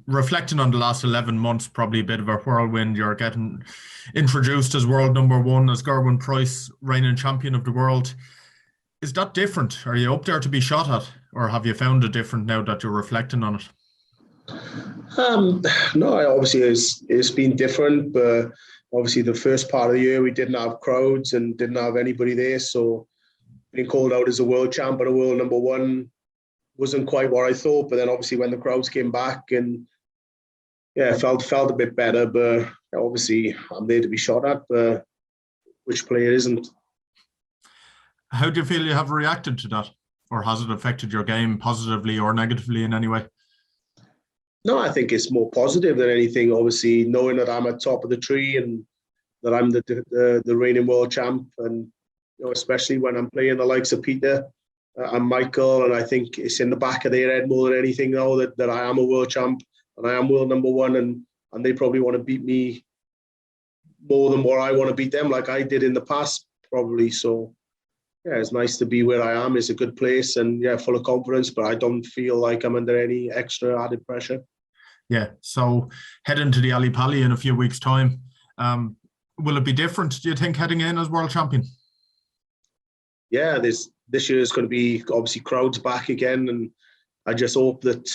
Reflecting on the last 11 months, probably a bit of a whirlwind. You're getting introduced as world number one, as Gerwyn Price, reigning champion of the world. Is that different? Are you up there to be shot at? Or have you found it different now that you're reflecting on it? Um, no, obviously it's been different, but obviously the first part of the year we didn't have crowds and didn't have anybody there. So being called out as a world champ and a world number one wasn't quite what I thought. But then obviously when the crowds came back and yeah, felt a bit better. But obviously I'm there to be shot at, but which player isn't? How do you feel you have reacted to that? Or has it affected your game positively or negatively in any way? No, I think it's more positive than anything. Obviously, knowing that I'm at top of the tree and that I'm the reigning world champ, and especially when I'm playing the likes of Peter and Michael, and I think it's in the back of their head more than anything now that I am a world champ and I am world number one, and they probably want to beat me more than what I want to beat them, like I did in the past, probably. So yeah, it's nice to be where I am. It's a good place, and yeah, full of confidence. But I don't feel like I'm under any extra added pressure. Yeah. So heading to the Ali Pali in a few weeks' time, will it be different? Do you think heading in as world champion? Yeah, this year is going to be obviously crowds back again, and I just hope that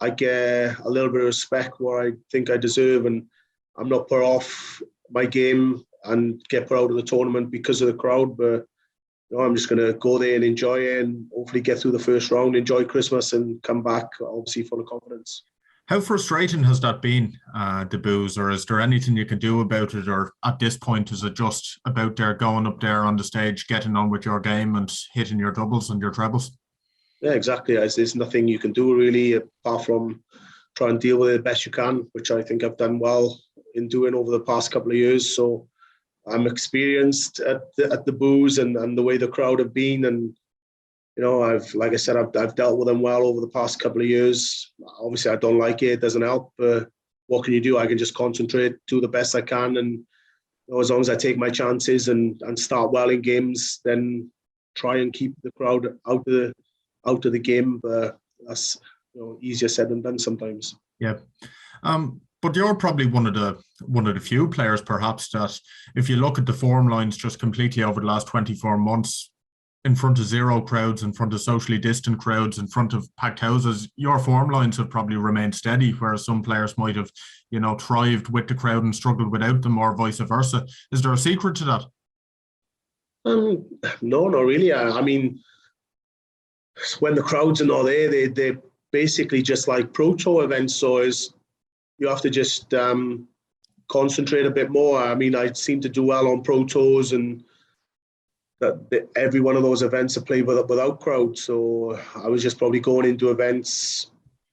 I get a little bit of respect where I think I deserve, and I'm not put off my game and get put out of the tournament because of the crowd. But I'm just going to go there and enjoy it, and hopefully get through the first round, enjoy Christmas, and come back obviously full of confidence. How frustrating has that been, the booze, or is there anything you can do about it? Or at this point, is it just about going up there on the stage, getting on with your game and hitting your doubles and your trebles? Yeah, exactly. There's nothing you can do really apart from try and deal with it the best you can, which I think I've done well in doing over the past couple of years. So I'm experienced at the booze and the way the crowd have been, and like I said, I've dealt with them well over the past couple of years. Obviously, I don't like it; it doesn't help. But what can you do? I can just concentrate, do the best I can, and as long as I take my chances and start well in games, then try and keep the crowd out of the game. But that's easier said than done sometimes. Yeah. But you're probably one of the few players, perhaps, that if you look at the form lines just completely over the last 24 months, in front of zero crowds, in front of socially distant crowds, in front of packed houses, your form lines have probably remained steady, whereas some players might have, thrived with the crowd and struggled without them, or vice versa. Is there a secret to that? No, not really. I mean, when the crowds are not there, they're basically just like Pro Tour events. So you have to just concentrate a bit more. I mean, I seem to do well on Pro Tours, and that every one of those events are played without crowds. So I was just probably going into events,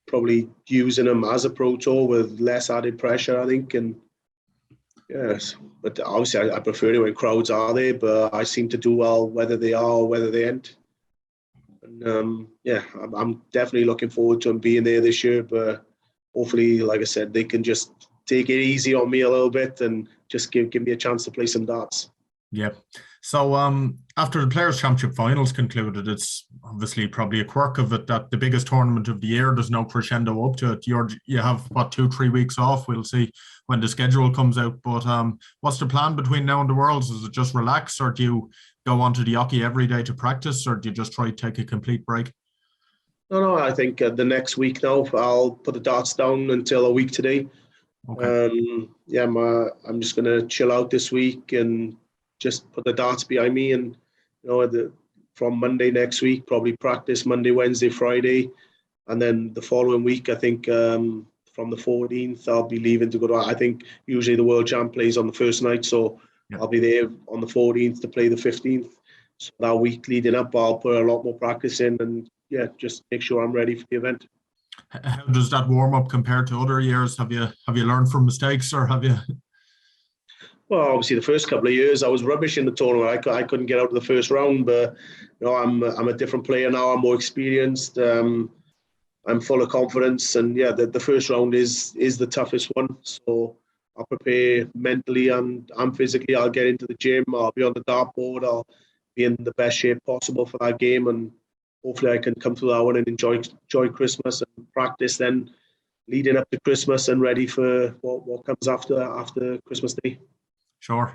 probably using them as a Pro Tour with less added pressure, I think. And yes, but obviously I prefer it when crowds are there, but I seem to do well whether they are or whether they aren't. And yeah, I'm definitely looking forward to them being there this year. But hopefully, like I said, they can just take it easy on me a little bit and just give me a chance to play some darts. Yeah. So after the Players' Championship finals concluded, it's obviously probably a quirk of it that the biggest tournament of the year, there's no crescendo up to it. You have, 2-3 weeks off? We'll see when the schedule comes out. But what's the plan between now and the Worlds? Is it just relax, or do you go onto the hockey every day to practice, or do you just try to take a complete break? No, I think the next week now, I'll put the darts down until a week today. Okay. Yeah, I'm just going to chill out this week and just put the darts behind me, and from Monday next week, probably practice Monday, Wednesday, Friday, and then the following week, I think from the 14th, I'll be leaving to go to. I think usually the World Champ plays on the first night, so yeah. I'll be there on the 14th to play the 15th. So that week leading up, I'll put a lot more practice in, and yeah, just make sure I'm ready for the event. How does that warm up compare to other years? Have you learned from mistakes, or have you? Well, obviously, the first couple of years I was rubbish in the tournament. I couldn't get out of the first round, but I'm a different player now. I'm more experienced. I'm full of confidence, and yeah, the first round is the toughest one. So I'll prepare mentally and physically. I'll get into the gym. I'll be on the dartboard. I'll be in the best shape possible for that game, and hopefully I can come through that one and enjoy Christmas and practice then leading up to Christmas and ready for what comes after Christmas Day. Sure.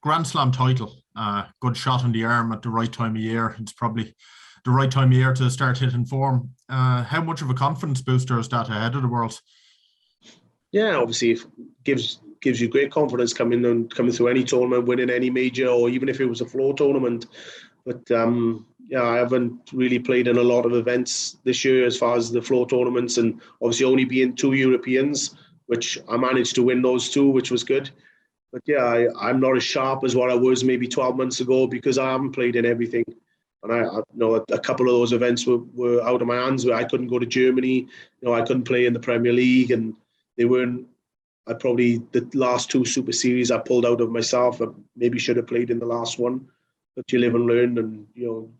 Grand Slam title, good shot in the arm at the right time of year. It's probably the right time of year to start hitting form. How much of a confidence booster is that ahead of the Worlds? Yeah, obviously it gives you great confidence coming through any tournament, winning any major, or even if it was a floor tournament. But yeah, I haven't really played in a lot of events this year as far as the floor tournaments, and obviously only being 2 Europeans, which I managed to win those 2, which was good. But yeah, I'm not as sharp as what I was maybe 12 months ago because I haven't played in everything. And I know a couple of those events were out of my hands where I couldn't go to Germany. I couldn't play in the Premier League, and they weren't. I probably the last 2 Super Series I pulled out of myself. I maybe should have played in the last one, but you live and learn, and you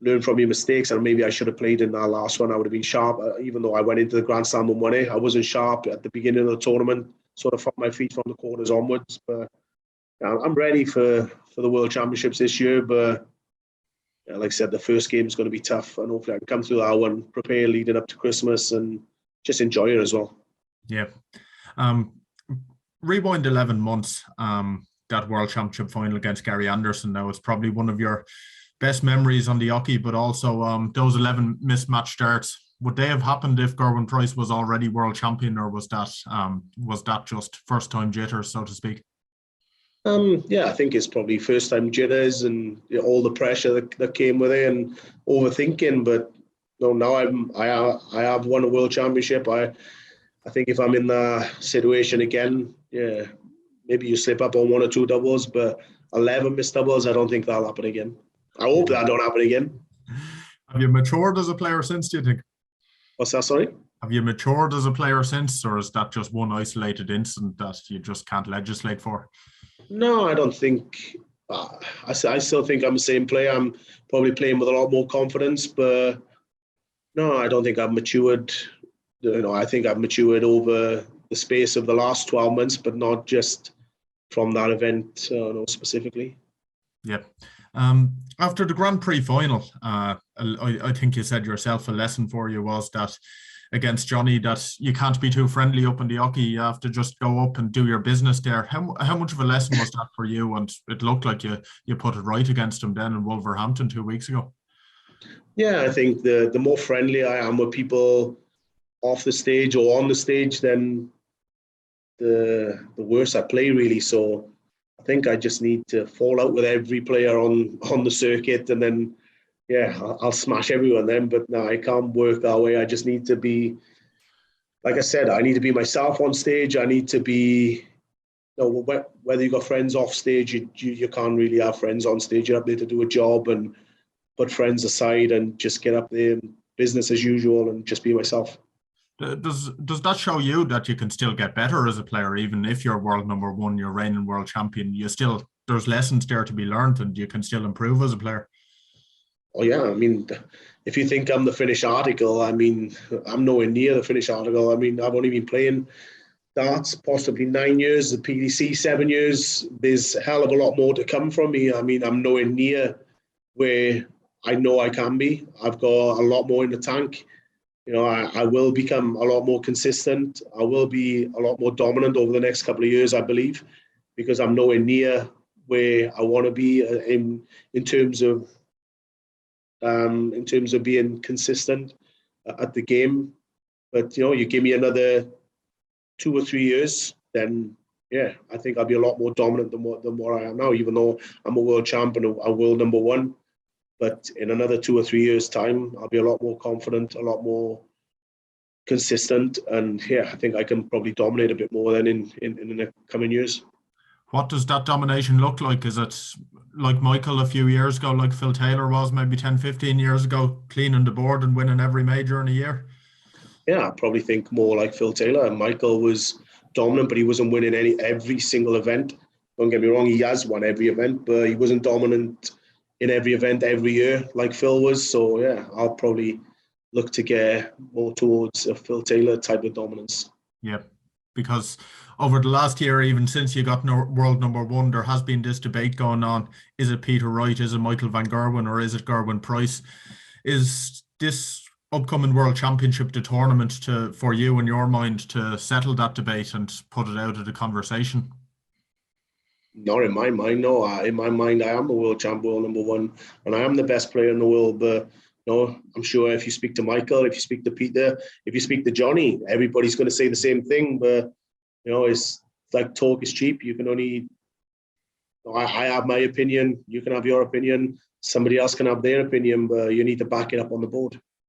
learn from your mistakes. And maybe I should have played in that last one. I would have been sharp, even though I went into the Grand Slam and won it. I wasn't sharp at the beginning of the tournament, sort of from my feet from the quarters onwards. But I'm ready for the World Championships this year. But like I said, the first game is going to be tough, and hopefully I can come through that one, prepare leading up to Christmas, and just enjoy it as well. Yeah. Rewind 11 months, that World Championship final against Gary Anderson. Now, it's probably one of your best memories on the hockey, but also those 11 mismatched starts. Would they have happened if Gerwyn Price was already world champion, or was that just first time jitters, so to speak? Yeah, I think it's probably first time jitters and all the pressure that came with it and overthinking. But no, now I have won a world championship. I think if I'm in that situation again, yeah, maybe you slip up on 1 or 2 doubles, but 11 missed doubles, I don't think that'll happen again. I hope that don't happen again. Have you matured as a player since, do you think? What's that, sorry? Have you matured as a player since, or is that just one isolated incident that you just can't legislate for? No, I don't think. I still think I'm the same player. I'm probably playing with a lot more confidence, but no, I don't think I've matured. I think I've matured over the space of the last 12 months, but not just from that event specifically. Yeah. After the Grand Prix final, I think you said yourself a lesson for you was that against Johnny, that you can't be too friendly up in the hockey. You have to just go up and do your business there. How much of a lesson was that for you? And it looked like you put it right against him then in Wolverhampton 2 weeks ago. Yeah, I think the more friendly I am with people off the stage or on the stage, then the worse I play, really. So I think I just need to fall out with every player on the circuit, and then I'll smash everyone then. But no, I can't work that way. I just need to be, like I said, I need to be myself on stage. I need to be, whether you got friends off stage, you can't really have friends on stage. You're up there to do a job and put friends aside and just get up there and business as usual and just be myself. Does that show you that you can still get better as a player, even if you're world number 1, you're reigning world champion? There's lessons there to be learned, and you can still improve as a player. Oh yeah, I mean, if you think I'm the finished article, I mean, I'm nowhere near the finished article. I mean, I've only been playing darts possibly 9 years, the PDC 7 years. There's a hell of a lot more to come from me. I mean, I'm nowhere near where I know I can be. I've got a lot more in the tank. I will become a lot more consistent. I will be a lot more dominant over the next couple of years, I believe, because I'm nowhere near where I want to be in terms of being consistent at the game. But you give me another 2 or 3 years, then I think I'll be a lot more dominant than what I am now. Even though I'm a world champion, a world number 1. But in another 2 or 3 years' time, I'll be a lot more confident, a lot more consistent, and I think I can probably dominate a bit more than in the coming years. What does that domination look like? Is it like Michael a few years ago, like Phil Taylor was maybe 10, 15 years ago, cleaning the board and winning every major in a year? Yeah, I probably think more like Phil Taylor. Michael was dominant, but he wasn't winning every single event. Don't get me wrong, he has won every event, but he wasn't dominant in every event every year like Phil was. So I'll probably look to get more towards a Phil Taylor type of dominance. Yeah, because over the last year, even since you got world number 1, there has been this debate going on. Is it Peter Wright? Is it Michael van Gerwen? Or is it Gerwyn Price? Is this upcoming World Championship, the tournament, for you in your mind to settle that debate and put it out of the conversation? Not in my mind, no. In my mind, I am the world champ, world number one, and I am the best player in the world. But no, I'm sure if you speak to Michael, if you speak to Peter, if you speak to Johnny, everybody's going to say the same thing. But it's like talk is cheap. You can only. I have my opinion. You can have your opinion. Somebody else can have their opinion, but you need to back it up on the board.